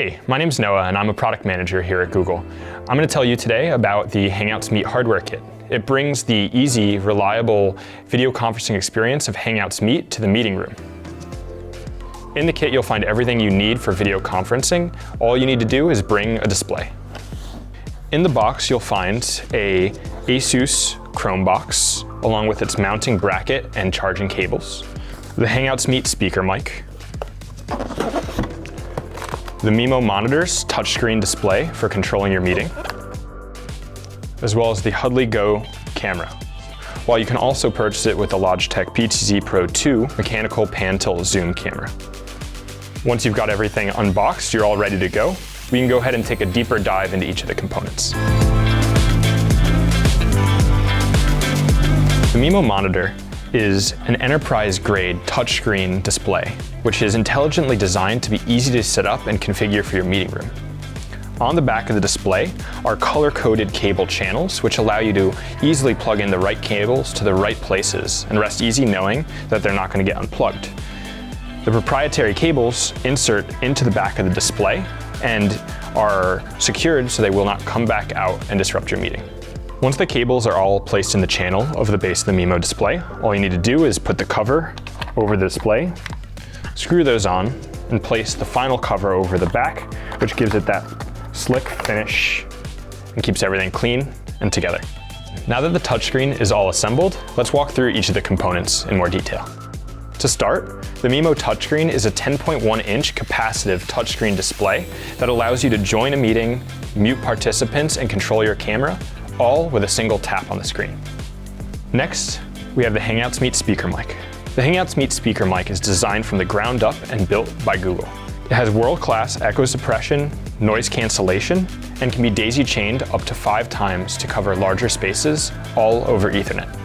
Hey, my name's Noah and I'm a product manager here at Google. I'm going to tell you today about the Hangouts Meet hardware kit. It brings the easy, reliable video conferencing experience of Hangouts Meet to the meeting room. In the kit, you'll find everything you need for video conferencing. All you need to do is bring a display. In the box, you'll find a ASUS CHROMEBOX, along with its mounting bracket and charging cables, the Hangouts Meet Speakermic, the Mimo monitor's touchscreen display for controlling your meeting, as well as the Hudley Go camera. While you can also purchase it with the Logitech PTZ Pro 2 mechanical pan-tilt zoom camera. Once you've got everything unboxed, you're all ready to go. We can go ahead and take a deeper dive into each of the components. The Mimo monitor is an enterprise-grade touchscreen display, which is intelligently designed to be easy to set up and configure for your meeting room. On the back of the display are color-coded cable channels, which allow you to easily plug in the right cables to the right places and rest easy knowing that they're not going to get unplugged. The proprietary cables insert into the back of the display and are secured so they will not come back out and disrupt your meeting. Once the cables are all placed in the channel of the base of the Mimo display, all you need to do is put the cover over the display, screw those on, and place the final cover over the back, which gives it that slick finish and keeps everything clean and together. Now that the touchscreen is all assembled, let's walk through each of the components in more detail. To start, the Mimo touchscreen is a 10.1-inch capacitive touchscreen display that allows you to join a meeting, mute participants, and control your camera, all with a single tap on the screen. Next, we have the Hangouts Meet Speakermic. The Hangouts Meet Speakermic is designed from the ground up and built by Google. It has world-class echo suppression, noise cancellation, and can be daisy-chained up to 5 times to cover larger spaces, all over Ethernet.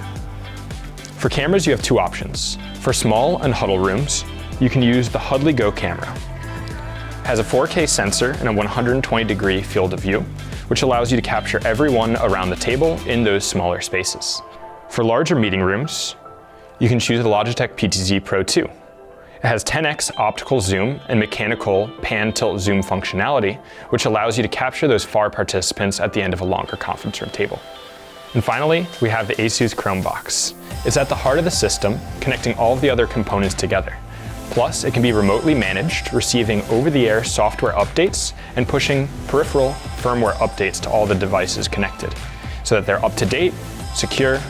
For cameras, you have 2 options. For small and huddle rooms, you can use the Hudley Go camera. It has a 4K sensor and a 120-degree field of view, which allows you to capture everyone around the table in those smaller spaces. For larger meeting rooms, you can choose the Logitech PTZ Pro 2. It has 10x optical zoom and mechanical pan-tilt zoom functionality, which allows you to capture those far participants at the end of a longer conference room table. And finally, we have the ASUS CHROMEBOX. It's at the heart of the system, connecting all of the other components together. Plus, it can be remotely managed, receiving over-the-air software updates and pushing peripheral firmware updates to all the devices connected, so that they're up-to-date, secure,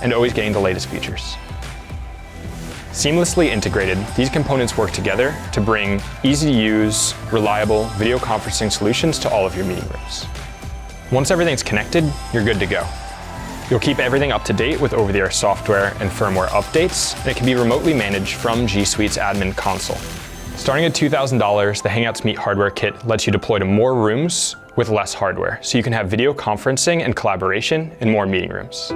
and always getting the latest features. Seamlessly integrated, these components work together to bring easy-to-use, reliable video conferencing solutions to all of your meeting rooms. Once everything's connected, you're good to go. You'll keep everything up to date with over-the-air software and firmware updates, and it can be remotely managed from G Suite's admin console. Starting at $2,000, the Hangouts Meet hardware kit lets you deploy to more rooms with less hardware, so you can have video conferencing and collaboration in more meeting rooms.